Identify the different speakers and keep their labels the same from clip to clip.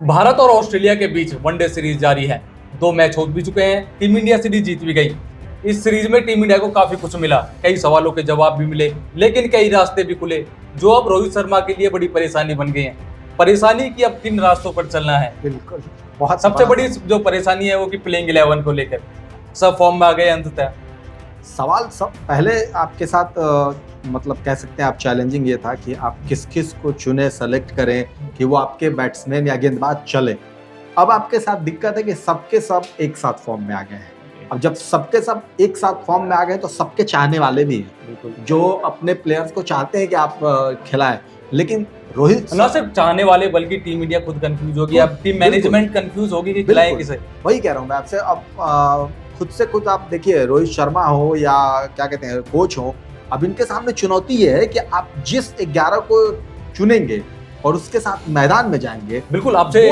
Speaker 1: भारत और ऑस्ट्रेलिया के बीच one day series जारी है। 2 मैच हो भी चुके हैं, टीम इंडिया सीरीज जीत भी गई। इस सीरीज में टीम इंडिया को काफी कुछ मिला, कई सवालों के जवाब भी मिले, लेकिन कई रास्ते भी खुले जो अब रोहित शर्मा के लिए बड़ी परेशानी बन गए हैं। परेशानी की अब किन रास्तों पर चलना है।
Speaker 2: बिल्कुल, बहुत
Speaker 1: सबसे बड़ी जो परेशानी है वो कि प्लेइंग 11 को लेकर सब फॉर्म में आ गए अंततः।
Speaker 2: सवाल सब पहले आपके साथ मतलब कह सकते हैं आप चैलेंजिंग ये था कि आप किस किस को चुने, सेलेक्ट करें कि वो आपके बैट्समैन या गेंदबाज चले। अब आपके साथ दिक्कत है कि सबके सब एक साथ फॉर्म में आ गए हैं। अब जब सबके सब एक साथ फॉर्म में आ गए तो सबके चाहने वाले भी हैं जो अपने प्लेयर्स को चाहते हैं कि आप खिलाएं, लेकिन रोहित
Speaker 1: ना सिर्फ चाहने वाले बल्कि टीम इंडिया खुद कंफ्यूज होगी, अब टीम मैनेजमेंट कंफ्यूज होगी कि खिलाएं किसे।
Speaker 2: वही कह रहा हूं मैं आपसे। अब खुद से खुद आप देखिए, रोहित शर्मा हो या क्या कहते हैं कोच हो, अब इनके सामने चुनौती ये है कि आप जिस 11 को चुनेंगे और उसके साथ मैदान में जाएंगे।
Speaker 1: बिल्कुल, अब से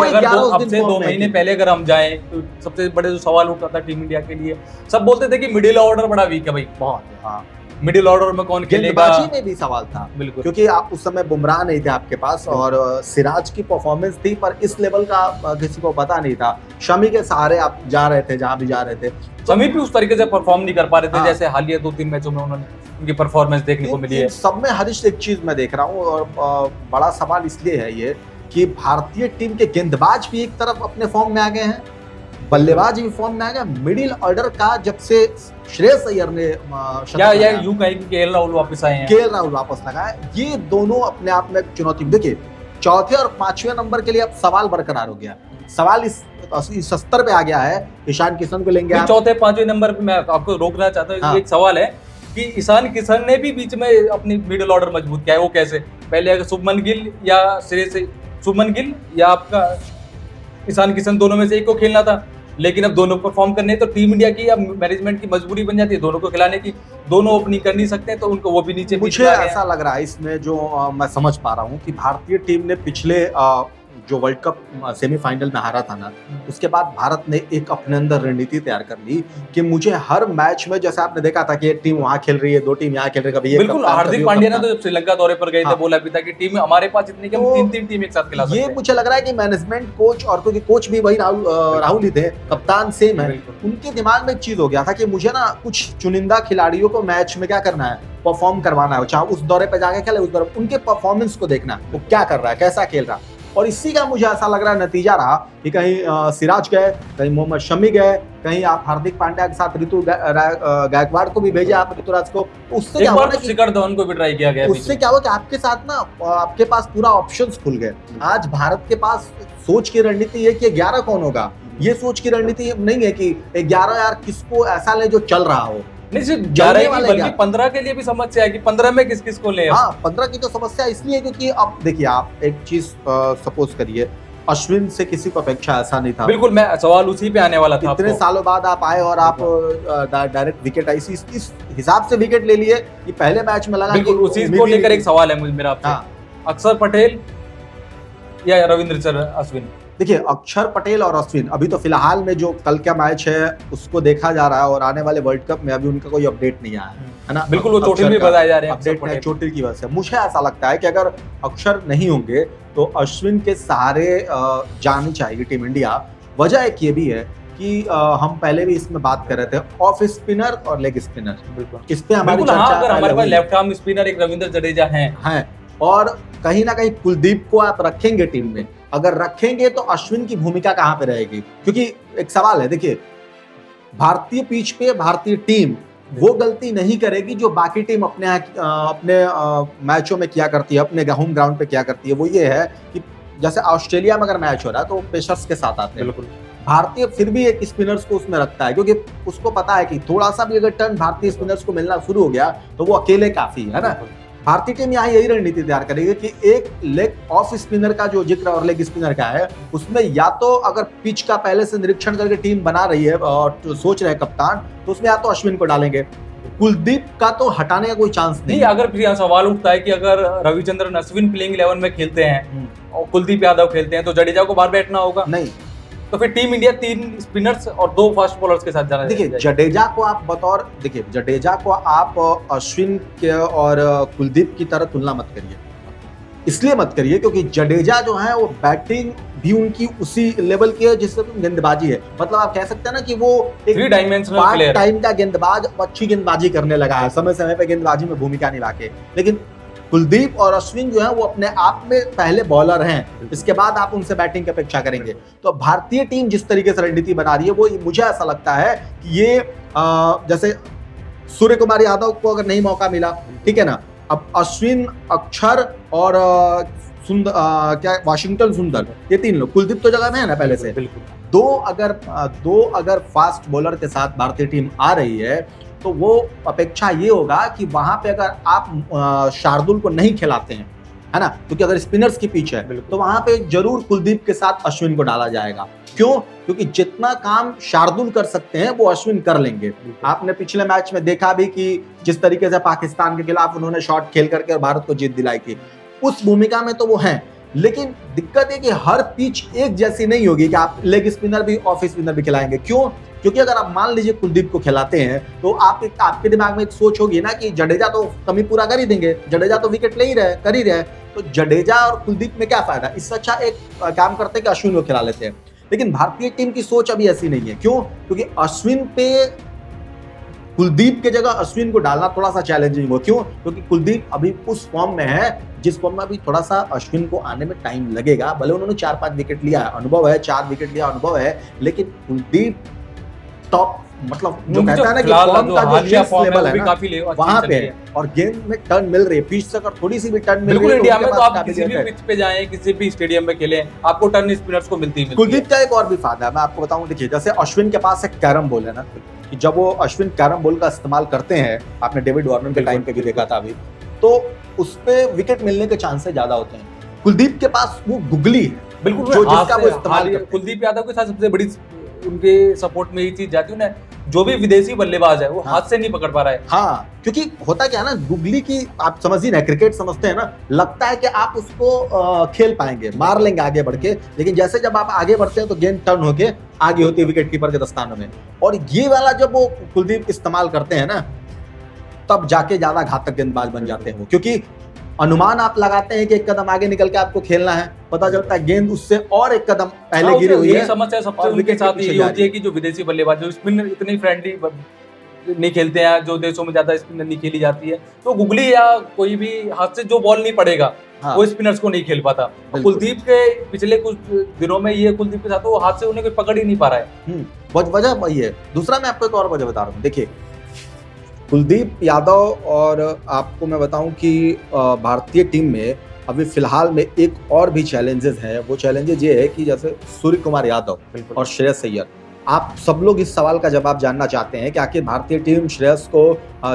Speaker 1: 2 महीने पहले अगर हम जाएं तो सबसे बड़े जो सवाल उठा था टीम इंडिया के लिए, सब बोलते थे कि मिडिल ऑर्डर बड़ा वीक है भाई।
Speaker 2: बहुत, हाँ,
Speaker 1: मिडिल ऑर्डर में कौन खेलेगा,
Speaker 2: गेंदबाजी में भी सवाल था। बिल्कुल, क्योंकि आप उस समय बुमराह नहीं थे आपके पास और सिराज की परफॉर्मेंस थी, पर इस लेवल का किसी को पता नहीं था। शमी के सहारे आप जा रहे थे जहां भी जा रहे थे।
Speaker 1: शमी भी उस तरीके से परफॉर्म नहीं कर पा रहे थे जैसे हालिया 2-3 मैचों में उन्होंने उनकी परफॉर्मेंस देखने को मिली है।
Speaker 2: सब में हरीश एक चीज मैं देख रहा हूँ और बड़ा सवाल इसलिए है ये कि भारतीय टीम के गेंदबाज भी एक तरफ अपने फॉर्म में आ गए हैं, बल्लेबाज भी फॉर्म में आ गया। मिडिल ऑर्डर का जब से श्रेयस अय्यर ने
Speaker 1: या यूं कहें कि केएल राहुल वापस आए हैं,
Speaker 2: केएल राहुल वापस लगाए, ये दोनों अपने आप में चुनौती। देखिए, चौथे और 5वें नंबर के लिए अब सवाल बरकरार हो गया। सवाल इस स्तर पे आ गया है, ईशान किशन को लेंगे आप।
Speaker 1: चौथे 5वें नंबर पे मैं आपको रोकना चाहता हूँ। हाँ। एक सवाल है कि ईशान किशन ने भी बीच में अपनी मिडिल ऑर्डर मजबूत किया है। वो कैसे? पहले अगर शुभमन गिल या शुभमन गिल या आपका ईशान किशन दोनों में से एक को खेलना था, लेकिन अब दोनों परफॉर्म करने तो टीम इंडिया की अब मैनेजमेंट की मजबूरी बन जाती है दोनों को खिलाने की। दोनों ओपनिंग कर नहीं सकते तो उनको वो भी नीचे।
Speaker 2: मुझे ऐसा लग रहा है इसमें जो मैं समझ पा रहा हूँ कि भारतीय टीम ने पिछले जो वर्ल्ड कप सेमीफाइनल में हारा था ना, उसके बाद भारत ने एक अपने अंदर रणनीति तैयार कर ली कि मुझे हर मैच में, जैसे आपने देखा था कि एक टीम वहां खेल रही है, 2 टीम यहाँ खेल रही है, कभी
Speaker 1: बिल्कुल। हार्दिक पांड्या ने तो जब श्रीलंका दौरे पर गए थे बोला भी था कि टीम हमारे पास इतनी कि हम 3-3 टीम एक साथ खिला सकते हैं।
Speaker 2: ये मुझे लग रहा है कि मैनेजमेंट, कोच, और क्योंकि कोच भी वही राहुल ही थे, कप्तान सेम है, उनके दिमाग में एक चीज हो गया था कि मुझे ना कुछ चुनिंदा खिलाड़ियों को मैच में क्या करना है, परफॉर्म करवाना है, चाहे उस दौरे पे जाके खेले, उस दौरे उनके परफॉर्मेंस को देखना है, वो क्या कर रहा है, कैसा खेल रहा है। और इसी का मुझे ऐसा लग रहा है नतीजा रहा कि कहीं सिराज गए, कहीं मोहम्मद शमी गए, कहीं आप हार्दिक पांड्या के साथ ऋतु गायकवाड़ को भी भेजा आप ऋतुराज को। उससे क्या हुआ,
Speaker 1: शिखर धवन को भी ट्राई किया गया।
Speaker 2: उससे क्या हुआ कि आपके साथ ना आपके पास पूरा ऑप्शंस खुल गए। आज भारत के पास सोच की रणनीति है कि 11 कौन होगा। ये सोच की रणनीति नहीं है कि 11 यार किसको ऐसा ले जो चल रहा हो,
Speaker 1: नहीं सिर्फ 11 बल्कि 15 के लिए भी समस्या है कि 15 में किस किस को ले।
Speaker 2: हाँ, 15 की तो समस्या इसलिए क्योंकि अब देखिए, आप एक चीज सपोज करिए, अश्विन से किसी को अपेक्षा ऐसा नहीं था।
Speaker 1: बिल्कुल, मैं सवाल उसी पे आने वाला था।
Speaker 2: इतने सालों बाद आप आए और आप डायरेक्ट विकेट आई, इस हिसाब से विकेट ले लिए कि पहले मैच में लगा।
Speaker 1: बिल्कुल, उसी को लेकर एक सवाल है मेरा आपसे। अक्षर पटेल या रविंद्र अश्विन? देखिए,
Speaker 2: अक्षर पटेल और अश्विन अभी तो फिलहाल में जो कल का मैच है उसको देखा जा रहा है और आने वाले वर्ल्ड कप में अभी उनका कोई अपडेट नहीं आया है ना।
Speaker 1: बिल्कुल, वो चोटिल भी बताए जा रहे हैं,
Speaker 2: अपडेट नहीं, चोटिल की वजह से। मुझे ऐसा लगता है कि अगर अक्षर नहीं होंगे तो अश्विन के सहारे जानी चाहिए टीम इंडिया। वजह एक ये भी है कि हम पहले भी इसमें बात कर रहे थे, ऑफ स्पिनर और लेग स्पिनर, इस पे हमारी चर्चा।
Speaker 1: अगर हमारे पास लेफ्ट आर्म स्पिनर एक रविंद्र जडेजा हैं
Speaker 2: और कहीं ना कहीं कुलदीप को आप रखेंगे टीम में, अगर रखेंगे तो अश्विन की भूमिका कहां पे रहेगी? क्योंकि एक सवाल है, देखिए, भारतीय पिच पे भारतीय टीम वो गलती नहीं करेगी जो बाकी टीम अपने मैचों में किया करती है, अपने होम ग्राउंड पे किया करती है। वो ये है कि जैसे ऑस्ट्रेलिया में अगर मैच हो रहा है तो पेसर्स के साथ आते हैं। बिल्कुल, भारतीय फिर भी एक स्पिनर्स को उसमें रखता है क्योंकि उसको पता है कि थोड़ा सा भी अगर टर्न भारतीय स्पिनर्स को मिलना शुरू हो गया तो वो अकेले काफी है ना। भारतीय टीम यहाँ यही रणनीति तैयार करेगी कि एक लेग ऑफ स्पिनर का जो जिक्र और लेग स्पिनर का है उसमें या तो अगर पिच का पहले से निरीक्षण करके टीम बना रही है और तो सोच रहे हैं कप्तान, तो उसमें या तो अश्विन को डालेंगे, कुलदीप का तो हटाने का कोई चांस नहीं।
Speaker 1: अगर फिर यहाँ सवाल उठता है कि अगर रविचंद्रन अश्विन प्लेइंग 11 में खेलते हैं और कुलदीप यादव खेलते हैं तो जडेजा को बाहर बैठना होगा।
Speaker 2: नहीं,
Speaker 1: तो फिर टीम इंडिया 3 स्पिनर्स और 2 फास्ट बॉलर्स के साथ जाना।
Speaker 2: देखिए, जडेजा को आप अश्विन के और कुलदीप की तरह तुलना मत करिए। इसलिए मत करिए क्योंकि जडेजा जो है वो बैटिंग भी उनकी उसी लेवल की है जिससे गेंदबाजी है। मतलब आप कह सकते हैं ना कि वो एक
Speaker 1: 3 डायमेंशनल
Speaker 2: पार्ट
Speaker 1: प्लेयर।
Speaker 2: टाइम का गेंदबाज अच्छी गेंदबाजी करने लगा है, समय समय पे गेंदबाजी में भूमिका निभा के। लेकिन कुलदीप और अश्विन जो है वो अपने आप में पहले बॉलर हैं, इसके बाद आप उनसे बैटिंग की अपेक्षा करेंगे। तो भारतीय टीम जिस तरीके से रणनीति बना रही है वो मुझे ऐसा लगता है कि ये जैसे सूर्य कुमार यादव को अगर नहीं मौका मिला, ठीक है ना, अब अश्विन, अक्षर और क्या वाशिंगटन सुंदर, ये 3 लोग, कुलदीप तो जगह में है ना पहले से।
Speaker 1: बिल्कुल।
Speaker 2: दो अगर फास्ट बॉलर के साथ भारतीय टीम आ रही है तो वो अपेक्षा ये होगा कि वहां पे अगर आप शार्दुल को नहीं खिलाते हैं, है ना, क्योंकि अगर स्पिनर्स की पिच है तो वहां पे जरूर कुलदीप के साथ अश्विन को डाला जाएगा। क्यों? क्योंकि जितना काम शार्दुल कर सकते हैं वो अश्विन कर लेंगे। आपने पिछले मैच में देखा भी कि जिस तरीके से पाकिस्तान के खिलाफ उन्होंने शॉट खेल करके भारत को जीत दिलाई थी, उस भूमिका में तो वो हैं। लेकिन दिक्कत है कि हर पिच एक जैसी नहीं होगी कि आप लेग स्पिनर भी ऑफ स्पिनर भी खिलाएंगे। क्यों? क्योंकि अगर आप मान लीजिए कुलदीप को खिलाते हैं तो आपके दिमाग में एक सोच होगी ना कि जडेजा तो कमी पूरा कर ही देंगे, जडेजा तो विकेट ले ही रहे, कर ही रहे, तो जडेजा और कुलदीप में क्या फायदा। इससे अच्छा एक काम करते हैं कि अश्विन को खिला लेते हैं। लेकिन भारतीय टीम की सोच अभी ऐसी नहीं है। क्यों? क्योंकि अश्विन पे कुलदीप के जगह अश्विन को डालना थोड़ा सा चैलेंजिंग हो। क्यों? क्योंकि कुलदीप अभी उस फॉर्म में है जिस फॉर्म में अभी थोड़ा सा अश्विन को आने में टाइम लगेगा। भले उन्होंने 4-5 विकेट लिया है, अनुभव है, 4 विकेट लिया अनुभव है, लेकिन कुलदीप टॉप, मतलब जो कहता है ना कि फॉर्म का जो शीर्ष लेवल है ना वहां पे है, और गेंद में टर्न मिल रही है। पिच से अगर थोड़ी सी भी टर्न मिल रही है,
Speaker 1: इंडिया में तो आप किसी भी पिच पे जाएं, किसी भी स्टेडियम में खेलें, आपको टर्न स्पिनर्स को मिलती है।
Speaker 2: कुलदीप का एक और भी फायदा है, मैं आपको बताऊं। देखिए, जैसे अश्विन के पास एक कैरम बॉल है ना, कि जब वो अश्विन कैरम बॉल का इस्तेमाल करते हैं, आपने डेविड वार्नर के टाइम पे भी देखा था अभी, तो उस पे विकेट मिलने के चांसेस ज्यादा होते हैं। कुलदीप के पास वो गुगली है,
Speaker 1: बिल्कुल,
Speaker 2: जो जिसका वो इस्तेमाल करते हैं।
Speaker 1: कुलदीप यादव के साथ सबसे बड़ी उनके सपोर्ट में ये चीज जाती है ना, जो भी विदेशी बल्लेबाज है वो हाथ से नहीं पकड़ पा रहा है।
Speaker 2: हाँ, क्योंकि होता क्या है ना, गुगली की आप समझ ही ना, क्रिकेट समझते हैं ना, लगता है कि आप उसको खेल पाएंगे, मार लेंगे आगे बढ़ के, लेकिन जैसे जब आप आगे बढ़ते हैं तो गेंद टर्न होके आगे होती है विकेट कीपर के दस्तानों में। और ये वाला जब वो कुलदीप इस्तेमाल करते हैं ना, तब जाके ज्यादा घातक गेंदबाज बन जाते हैं वो। क्योंकि अनुमान आप लगाते हैं कि एक कदम आगे निकल के आपको खेलना है, पता चलता है गेंद उससे और एक कदम पहले गिरी हुई है।
Speaker 1: समस्या सबसे उनके साथ ये होती है कि जो विदेशी बल्लेबाज जो स्पिनर इतनी फ्रेंडली नहीं खेलते हैं, जो देशों में ज्यादा स्पिनर नहीं खेली जाती है, तो गुगली या कोई भी हाथ से जो बॉल नहीं पड़ेगा वो स्पिनर्स को नहीं खेल पाता। कुलदीप के पिछले कुछ दिनों में ये कुलदीप के साथ वो हाथ से उन्हें कोई पकड़ ही नहीं पा रहा है।
Speaker 2: वजह वही है। दूसरा मैं आपको एक और वजह बता रहा हूँ। देखिए, कुलदीप यादव, और आपको मैं बताऊं कि भारतीय टीम में अभी फिलहाल में एक और भी चैलेंजेस है। वो चैलेंजेस ये है कि जैसे सूर्य कुमार यादव और श्रेयस अय्यर, आप सब लोग इस सवाल का जवाब जानना चाहते हैं कि आखिर भारतीय टीम श्रेयस को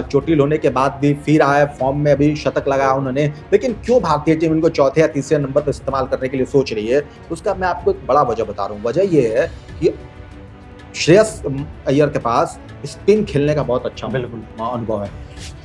Speaker 2: चोटिल होने के बाद भी फिर आया, फॉर्म में अभी शतक लगाया उन्होंने, लेकिन क्यों भारतीय टीम इनको चौथे या तीसरे नंबर पर इस्तेमाल करने के लिए सोच रही है। उसका मैं आपको एक बड़ा वजह बता रहा हूँ। वजह ये है कि श्रेयस अय्यर के पास स्पिन खेलने का बहुत अच्छा अनुभव है।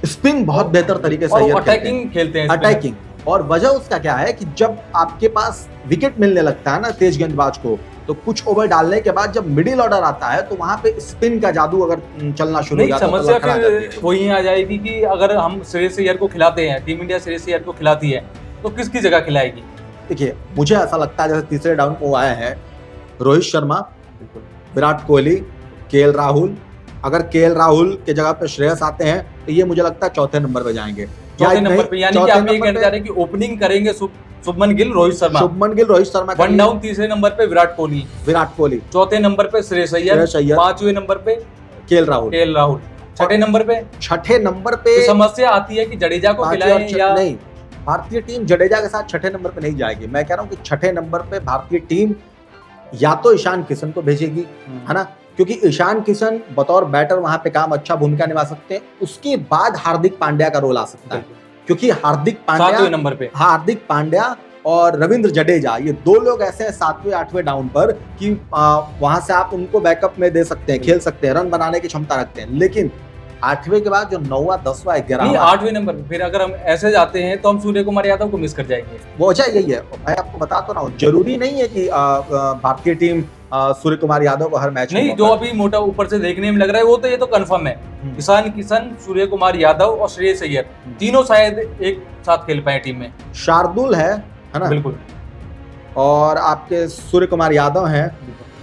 Speaker 2: स्पिन बहुत बेहतर तरीके से
Speaker 1: अटैकिंग खेलते हैं,
Speaker 2: अटैकिंग। और वजह उसका क्या है कि जब आपके पास विकेट मिलने लगता है ना तेज गेंदबाज को, तो कुछ ओवर डालने के बाद जब मिडिल ऑर्डर आता है तो वहां पे स्पिन का जादू अगर चलना शुरू हो जाता है,
Speaker 1: समस्या फिर वही आ जाएगी कि अगर हम श्रेयस अय्यर को खिलाते हैं, टीम इंडिया श्रेयस अय्यर को खिलाती है, तो किसकी जगह खिलाएगी।
Speaker 2: देखिए, मुझे ऐसा लगता है जैसे तीसरे डाउन पे वो आए हैं रोहित शर्मा, विराट कोहली, केएल राहुल। अगर केएल राहुल के जगह पे श्रेयस आते हैं तो ये मुझे लगता है चौथे नंबर पे जाएंगे।
Speaker 1: चौथे नंबर पे, यानी कि आप ये कहना चाह रहे हैं कि ओपनिंग करेंगे शुभमन गिल, रोहित शर्मा, वन डाउन तीसरे नंबर पे विराट कोहली, चौथे नंबर पे श्रेयस अय्यर, पांचवें नंबर पे केएल राहुल, छठे नंबर पे समस्या आती है कि जडेजा को खिलाएं या
Speaker 2: नहीं। भारतीय टीम जडेजा के साथ छठे नंबर पे नहीं जाएगी। मैं कह रहा हूँ कि छठे नंबर पे भारतीय टीम या तो ईशान किशन को भेजेगी, है ना, क्योंकि ईशान किशन बतौर बैटर वहां पे काम अच्छा भूमिका निभा सकते हैं। उसके बाद हार्दिक पांड्या का रोल आ सकता है, क्योंकि हार्दिक पांड्या और रविंद्र जडेजा, ये 2 लोग ऐसे हैं 7वें 8वें डाउन पर कि वहां से आप उनको बैकअप में दे सकते हैं, खेल सकते हैं, रन बनाने की क्षमता रखते हैं। लेकिन 8वें के बाद जो 9वां 10वां 11वां
Speaker 1: 8वें नंबर पे फिर अगर हम ऐसे जाते हैं तो हम सूर्य कुमार यादव को मिस कर जाएंगे।
Speaker 2: वो वजह यही है। मैं आपको बता तो रहा हूँ, जरूरी नहीं है कि भारतीय टीम सूर्य कुमार यादव को हर मैच
Speaker 1: नहीं, जो अभी मोटा ऊपर से देखने में लग रहा है वो तो ये तो कंफर्म है, ईशान किशन, सूर्य कुमार यादव और श्रेयस अय्यर तीनों शायद एक साथ खेल पाए टीम में।
Speaker 2: शार्दुल है ना,
Speaker 1: बिल्कुल,
Speaker 2: और आपके सूर्य कुमार यादव हैं।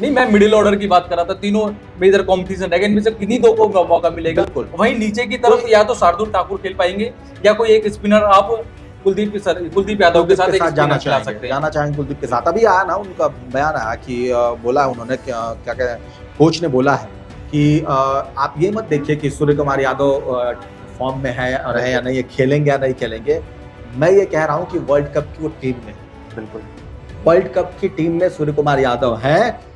Speaker 1: नहीं, मैं मिडिल ऑर्डर की बात कर रहा था। तीनों मेजर कंपटीशन है, इनमें से किन्हीं दो को मौका मिलेगा।
Speaker 2: बिल्कुल।
Speaker 1: वहीं नीचे की तरफ या तो शार्दुल ठाकुर खेल पाएंगे या कोई एक स्पिनर आप कुलदीप यादव के साथ एक
Speaker 2: जाना
Speaker 1: स्पिनर खिला सकते हैं।
Speaker 2: चाहेंगे कुलदीप के साथ। अभी आया ना उनका बयान आया कि बोला उन्होंने क्या कहते हैं, कोच ने बोला है कि आप ये मत देखिए कि सूर्य कुमार यादव फॉर्म में है या नहीं, खेलेंगे या नहीं खेलेंगे। मैं ये कह रहा हूँ कि वर्ल्ड कप की वो टीम में,
Speaker 1: बिल्कुल
Speaker 2: वर्ल्ड कप की टीम में सूर्य कुमार यादव है।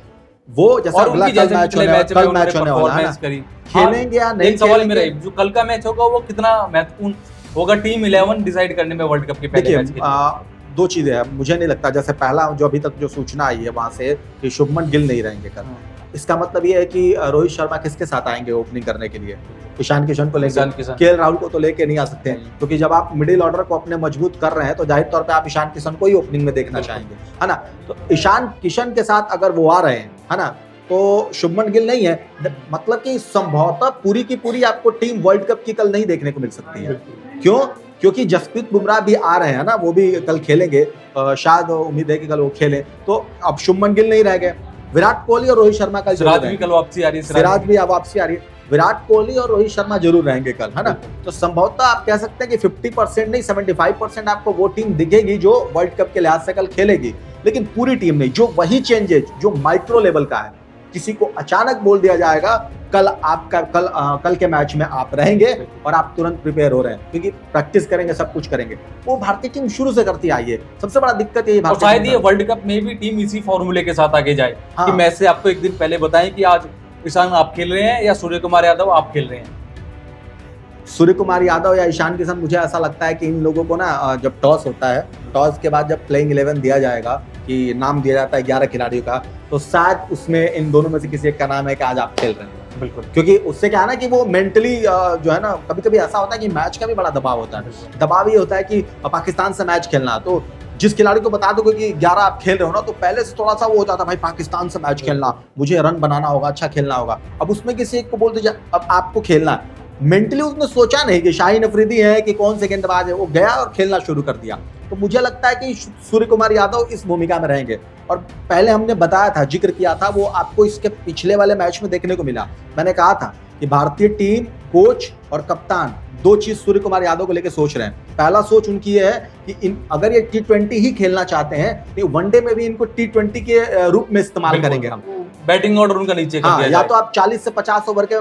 Speaker 2: वो जैसा अगला कल मैच होने वाला है, खेलेंगे या नहीं।
Speaker 1: एक सवाल मेरा है, जो कल का मैच होगा वो कितना महत्वपूर्ण होगा टीम 11 डिसाइड करने में वर्ल्ड कप के पहले मैच के लिए?
Speaker 2: दो चीजें हैं, मुझे नहीं लगता। जैसे पहला जो अभी तक जो सूचना आई है वहां से कि शुभमन गिल नहीं रहेंगे कल, इसका मतलब ये है कि रोहित शर्मा किसके साथ आएंगे ओपनिंग करने के लिए? ईशान किशन को लेकर, केएल राहुल को तो लेके नहीं आ सकते हैं, क्योंकि जब आप मिडिल ऑर्डर को अपने मजबूत कर रहे हैं तो जाहिर तौर पे आप ईशान किशन को ही ओपनिंग में देखना चाहेंगे, है ना। तो ईशान किशन के साथ अगर वो आ रहे हैं, है ना, तो शुभमन गिल नहीं है, मतलब कि संभवतः पूरी की पूरी आपको टीम वर्ल्ड कप की कल नहीं देखने को मिल सकती है। क्यों? क्योंकि जसप्रीत बुमराह भी आ रहे हैं ना, वो भी कल खेलेंगे, शायद उम्मीद है कि कल वो खेलें। तो अब शुभमन गिल नहीं रह गए, विराट कोहली और रोहित शर्मा का
Speaker 1: सिराज भी कल वापसी आ रही है,
Speaker 2: सिराज भी वापसी आ रही है। विराट कोहली और रोहित शर्मा जरूर रहेंगे कल, है ना। तो संभवतः आप कह सकते हैं कि 50% नहीं 75% आपको वो टीम दिखेगी जो वर्ल्ड कप के लिहाज से कल खेलेगी, लेकिन पूरी टीम नहीं। जो वही चेंजेज जो माइक्रो लेवल का है, किसी को अचानक बोल दिया जाएगा कल आपका कल के मैच में आप रहेंगे और आप तुरंत प्रिपेयर हो रहे हैं, क्योंकि प्रैक्टिस करेंगे, सब कुछ करेंगे। वो भारतीय टीम शुरू से करती आई है। सबसे बड़ा दिक्कत यही
Speaker 1: भारतीय, शायद ये वर्ल्ड कप में भी टीम इसी फॉर्मूले के साथ आगे जाए। कि मैच से आपको एक दिन पहले बताएं कि आज ईशान आप खेल रहे हैं या सूर्य कुमार यादव आप खेल रहे हैं।
Speaker 2: सूर्य कुमार यादव या ईशान किशन, मुझे ऐसा लगता है कि इन लोगों को ना, जब टॉस होता है, टॉस के बाद जब प्लेइंग 11 दिया जाएगा, कि नाम दिया जाता है 11 खिलाड़ियों का, तो शायद उसमें इन दोनों में से किसी एक का नाम है कि आज आप खेल रहे हैं।
Speaker 1: बिल्कुल,
Speaker 2: क्योंकि उससे क्या है ना कि वो मेंटली जो है ना, कभी कभी ऐसा होता है कि मैच का भी बड़ा दबाव होता है। दबाव ये होता है कि पाकिस्तान से मैच खेलना, तो जिस खिलाड़ी को बता दोगे कि 11 आप खेल रहे हो ना, तो पहले से थोड़ा सा वो हो जाता है, भाई पाकिस्तान से मैच खेलना, मुझे रन बनाना होगा, अच्छा खेलना होगा। अब उसमें किसी एक को बोल दीजिए अब आपको खेलना है, मेंटली उसने सोचा नहीं कि शाहीन अफरीदी है कि कौन से गेंदबाज है, वो गया और खेलना शुरू कर दिया। तो मुझे लगता है कि सूर्य कुमार यादव इस भूमिका में रहेंगे। और पहले हमने बताया था, जिक्र किया था, वो आपको इसके पिछले वाले मैच में देखने को मिला। मैंने कहा था कि भारतीय टीम, कोच और कप्तान दो चीज सूर्य कुमार यादव को लेकर सोच रहे हैं। पहला सोच उनकी ये है कि अगर ये T20 ही खेलना चाहते हैं तो वनडे में भी इनको T20 के रूप में इस्तेमाल करेंगे।
Speaker 1: बैटिंग ऑर्डर उनका नीचे कर दिया
Speaker 2: या तो आप 40 से 50 ओवर के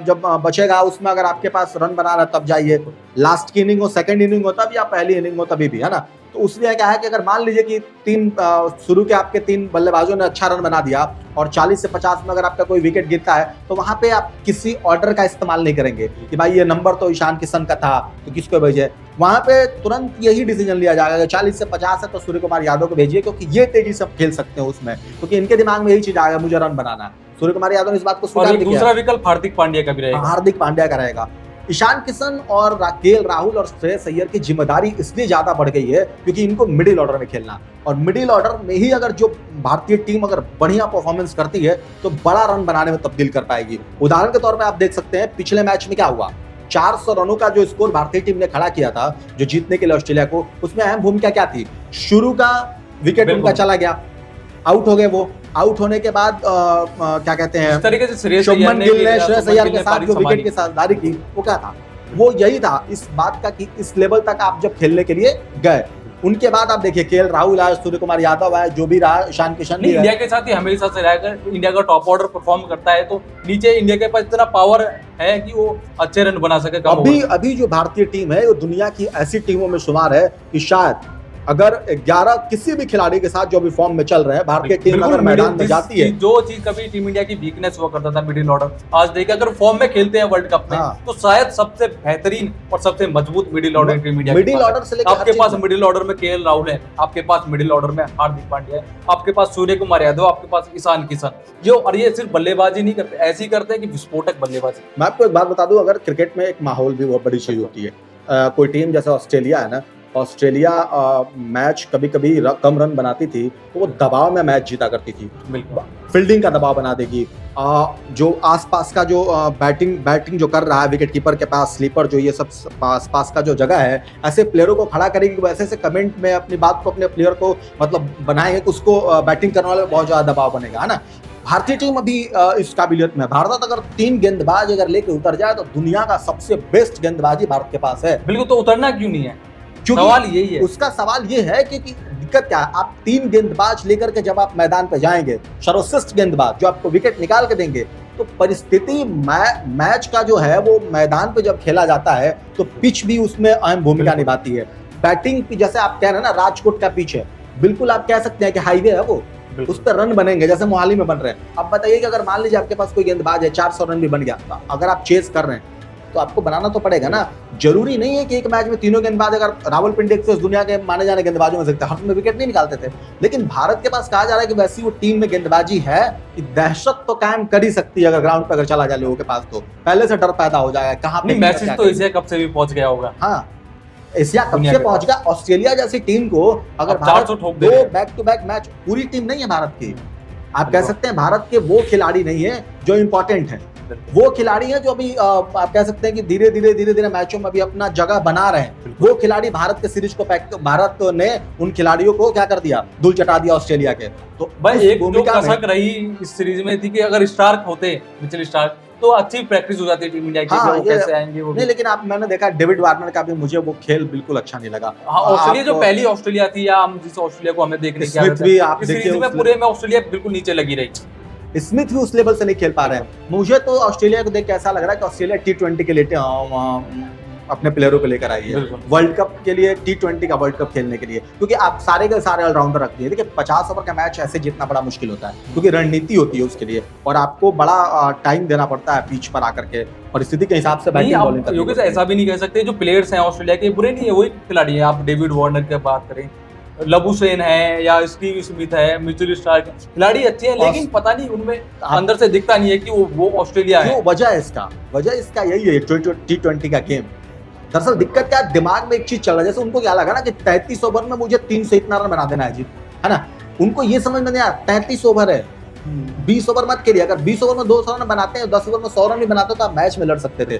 Speaker 2: जब बचेगा उसमें अगर आपके पास रन बना रहा तब जाइए, लास्ट की इनिंग हो, सेकंड इनिंग हो तब, या पहली इनिंग हो तभी भी, है ना। तो उसमें क्या है कि अगर मान लीजिए कि शुरू के आपके 3 बल्लेबाजों ने अच्छा रन बना दिया और 40 से 50 में अगर आपका कोई विकेट गिरता है, तो वहां पे आप किसी ऑर्डर का इस्तेमाल नहीं करेंगे कि भाई ये नंबर तो ईशान किशन का था तो किसको भेजे। वहां पे तुरंत यही डिसीजन लिया जाएगा, 40 से 50 है तो सूर्य कुमार यादव को भेजिए, क्योंकि ये तेजी से खेल सकते हैं उसमें, क्योंकि इनके दिमाग में यही चीज आएगा, मुझे रन बनाना है। सूर्य कुमार यादव ने इस बात को स्वीकार किया।
Speaker 1: दूसरा विकल्प हार्दिक पांड्या का भी रहेगा।
Speaker 2: हार्दिक पांड्या का रहेगा। ईशान किशन और केएल राहुल और श्रेयस अय्यर की जिम्मेदारी इसलिए ज्यादा बढ़ गई है क्योंकि इनको मिडिल ऑर्डर में खेलना, और मिडिल ऑर्डर में ही अगर जो भारतीय टीम अगर बढ़िया परफॉर्मेंस करती है तो बड़ा रन बनाने में तब्दील कर पाएगी। उदाहरण के तौर पर आप देख सकते हैं पिछले मैच में क्या हुआ, 400 रनों का जो स्कोर भारतीय टीम ने खड़ा किया था जो जीतने के लिए ऑस्ट्रेलिया को, उसमें अहम भूमिका क्या थी? शुरू का विकेट उनका चला गया, आउट हो गए। वो आउट होने के बाद क्या कहते हैं,
Speaker 1: इस तरीके से
Speaker 2: शुभमन गिल ने श्रेयस अय्यर के साथ जो विकेट की साझेदारी की, वो क्या था? वो यही था, इस बात का कि इस लेवल तक आप जब खेलने के लिए गए। उनके बाद आप देखिए केएल राहुल आए, सूर्य कुमार यादव आए, जो भी रहा, ईशान किशन भी
Speaker 1: इंडिया के साथ ही हमेशा से रहा। अगर इंडिया का टॉप ऑर्डर परफॉर्म करता है तो नीचे इंडिया के पास इतना पावर है कि वो अच्छे रन बना सके।
Speaker 2: अभी जो भारतीय टीम है वो दुनिया की ऐसी टीमों में शुमार है कि शायद अगर 11 किसी भी खिलाड़ी के साथ जो भी फॉर्म में चल रहे हैं, भारतीय टीम अगर मैदान में जाती है,
Speaker 1: जो चीज कभी टीम इंडिया की वीकनेस हुआ करता था मिडिल ऑर्डर, आज देखिए अगर फॉर्म में खेलते हैं वर्ल्ड कप में तो शायद सबसे बेहतरीन और सबसे मजबूत middle order team India
Speaker 2: middle order से लेकर
Speaker 1: आपके पास मिडिल ऑर्डर में केएल राहुल है, आपके पास मिडिल ऑर्डर में हार्दिक पांड्या है, आपके पास सूर्य कुमार यादव, आपके पास ईशान किशन, जो और ये सिर्फ बल्लेबाजी नहीं करते, ऐसी करते हैं कि विस्फोटक बल्लेबाजी।
Speaker 2: मैं आपको एक बात बता दूं, अगर क्रिकेट में एक माहौल भी बहुत बड़ी चीज होती है। कोई टीम जैसे ऑस्ट्रेलिया है ना, ऑस्ट्रेलिया मैच कभी कभी कम रन बनाती थी तो वो दबाव में मैच जीता करती थी।
Speaker 1: बिल्कुल
Speaker 2: फील्डिंग का दबाव बना देगी, जो आसपास का जो बैटिंग जो कर रहा है विकेट कीपर के पास, स्लीपर जो ये सब आसपास का जो जगह है, ऐसे प्लेयरों को खड़ा करेगी, वैसे से कमेंट में अपनी बात को अपने प्लेयर को मतलब बनाएंगे कि उसको बैटिंग करने वाले बहुत ज्यादा दबाव बनेगा, है ना। भारतीय टीम अभी इस काबिलियत में, भारत अगर 3 गेंदबाज अगर लेके उतर जाए तो दुनिया का सबसे बेस्ट गेंदबाजी भारत के पास है।
Speaker 1: बिल्कुल, तो उतरना क्यों नहीं है,
Speaker 2: क्योंकि
Speaker 1: सवाल यही है।
Speaker 2: उसका सवाल ये है कि दिक्कत क्या है, आप 3 गेंदबाज लेकर के जब आप मैदान पे जाएंगे, सर्वश्रेष्ठ गेंदबाज जो आपको विकेट निकाल के देंगे, तो परिस्थिति मैच का जो है वो मैदान पे जब खेला जाता है तो पिच भी उसमें अहम भूमिका निभाती है। बैटिंग जैसे आप कह रहे हैं ना, राजकोट का पिच है, बिल्कुल आप कह सकते हैं कि हाईवे है वो, उस पर रन बनेंगे जैसे मोहाली में बन रहे हैं। अब बताइए कि अगर मान लीजिए आपके पास कोई गेंदबाज है, 400 रन भी बन गया, तो अगर आप चेस कर रहे हैं तो आपको बनाना तो पड़ेगा ना। जरूरी नहीं है कि एक मैच में तीनों गेंदबाज, अगर रावलपिंडी एक्सप्रेस दुनिया के माने जाने गेंदबाजों में सकते हैं, हर में विकेट नहीं निकालते थे, लेकिन भारत के पास कहा जा रहा है कि वैसी वो टीम में गेंदबाजी है कि दहशत तो कायम कर ही सकती है। अगर ग्राउंड पर अगर चला जाए लोगों के पास तो पहले से डर पैदा हो जाएगा, कहाँ पे
Speaker 1: मैसेज तो एशिया कप से भी पहुंच गया होगा।
Speaker 2: हाँ, एशिया कप से पहुंच गया। ऑस्ट्रेलिया जैसी टीम को अगर भारत
Speaker 1: 400 ठोक दे,
Speaker 2: 2 बैक टू बैक मैच, पूरी टीम नहीं है भारत की, आप कह सकते हैं भारत के वो खिलाड़ी नहीं है जो इंपॉर्टेंट है, वो खिलाड़ी हैं जो अभी आप कह सकते हैं कि धीरे धीरे मैचों में अभी अपना जगह बना रहे हैं। वो खिलाड़ी भारत के सीरीज को भारत ने उन खिलाड़ियों को क्या कर दिया, धूल चटा दिया ऑस्ट्रेलिया के। तो
Speaker 1: भाई एक जो कसक रही इस सीरीज में थी कि अगर स्टार्क होते, मिचेल स्टार्क, तो अच्छी प्रैक्टिस हो जाती है टीम इंडिया की।
Speaker 2: हाँ,
Speaker 1: वो कैसे आएंगे वो
Speaker 2: नहीं, लेकिन आप मैंने देखा डेविड वार्नर का भी, मुझे वो खेल बिल्कुल अच्छा नहीं लगा।
Speaker 1: हाँ, ऑस्ट्रेलिया जो पहली ऑस्ट्रेलिया थी, या हम जिस ऑस्ट्रेलिया को हमें देखने की आदत है, इस सीरीज में पूरे में ऑस्ट्रेलिया बिल्कुल नीचे लगी रही।
Speaker 2: स्मिथ भी उस लेवल से नहीं खेल पा रहे हैं। मुझे तो ऑस्ट्रेलिया को देख के ऐसा लग रहा है कि ऑस्ट्रेलिया T20 के लिए अपने प्लेयरों को लेकर आई है वर्ल्ड कप के लिए, T20 का वर्ल्ड कप खेलने के लिए, क्योंकि आप सारे के सारे ऑलराउंडर रखते हैं। देखिए 50 ओवर का मैच ऐसे जीतना बड़ा मुश्किल होता है, क्योंकि रणनीति होती है उसके लिए, और आपको बड़ा टाइम देना पड़ता है पिच पर आकर के, परिस्थिति के हिसाब से बैटिंग बॉलिंग करनी होती है।
Speaker 1: ऐसा भी नहीं कह सकते, जो प्लेयर्स हैं ऑस्ट्रेलिया के बुरे नहीं है, वही खिलाड़ी है। आप डेविड वार्नर की बात करें, लबुशेन है या स्टीव स्मिथ है, मिचेल स्टार्क, खिलाड़ी अच्छे हैं, लेकिन पता नहीं उनमें अंदर से दिखता नहीं है कि वो ऑस्ट्रेलिया है।
Speaker 2: वजह इसका यही है T20 का गेम। दरअसल दिक्कत क्या है, दिमाग में एक चीज चल रहा है, जैसे उनको क्या लगा ना कि 33 ओवर में मुझे 300 इतना रन बना देना है जी, है ना। उनको ये समझ में नहीं आया 33 ओवर है, 20 ओवर मत खेलिए। अगर 20 ओवर में 200 रन बनाते हैं, 10 ओवर में 100 रन भी बनाते तो आप मैच में लड़ सकते थे।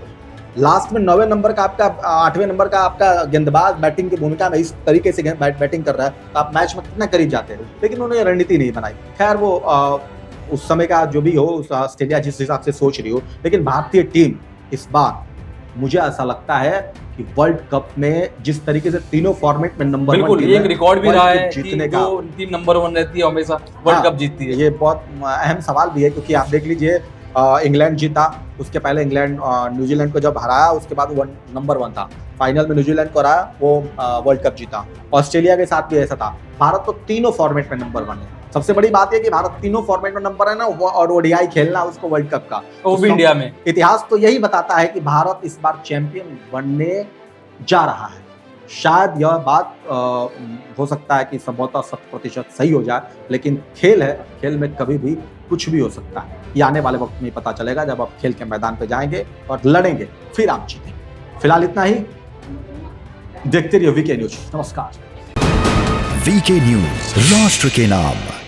Speaker 2: लास्ट में 9वें नंबर का आपका, 8वें नंबर का आपका गेंदबाज बैटिंग की भूमिका में इस तरीके से बैटिंग कर रहा है, तो आप मैच में कितना करीब जाते हैं। लेकिन उन्होंने रणनीति नहीं बनाई। खैर वो उस समय का जो भी हो, ऑस्ट्रेलिया जिस हिसाब से सोच रही हो, लेकिन भारतीय टीम इस बार मुझे ऐसा लगता है कि वर्ल्ड कप में जिस तरीके से तीनों फॉर्मेट में नंबर 1
Speaker 1: बिल्कुल, एक रिकॉर्ड भी रहा है
Speaker 2: जीतने
Speaker 1: का, जो टीम नंबर 1 रहती है हमेशा वर्ल्ड कप जीतती है।
Speaker 2: ये बहुत अहम सवाल भी है, क्योंकि आप देख लीजिए इंग्लैंड जीता, उसके पहले इंग्लैंड न्यूजीलैंड को जब हराया, उसके बाद वो नंबर 1 था, फाइनल में न्यूजीलैंड को हराया, वो वर्ल्ड कप जीता। ऑस्ट्रेलिया के साथ भी ऐसा था। भारत तो तीनों फॉर्मेट में नंबर 1 है। सबसे बड़ी बात है कि भारत तीनों फॉर्मेट में नंबर 1 है ना, और ओडीआई खेलना उसको वर्ल्ड कप का,
Speaker 1: वो भी इंडिया में।
Speaker 2: इतिहास तो यही बताता है कि भारत इस बार चैंपियन बनने जा रहा है। शायद यह बात हो सकता है कि संभवतः 100% सही हो जाए, लेकिन खेल है, खेल में कभी भी कुछ भी हो सकता है। ये आने वाले वक्त में पता चलेगा, जब आप खेल के मैदान पे जाएंगे और लड़ेंगे, फिर आप जीतेंगे। फिलहाल इतना ही, देखते रहिए वीके न्यूज। नमस्कार।
Speaker 3: वीके न्यूज, राष्ट्र के नाम।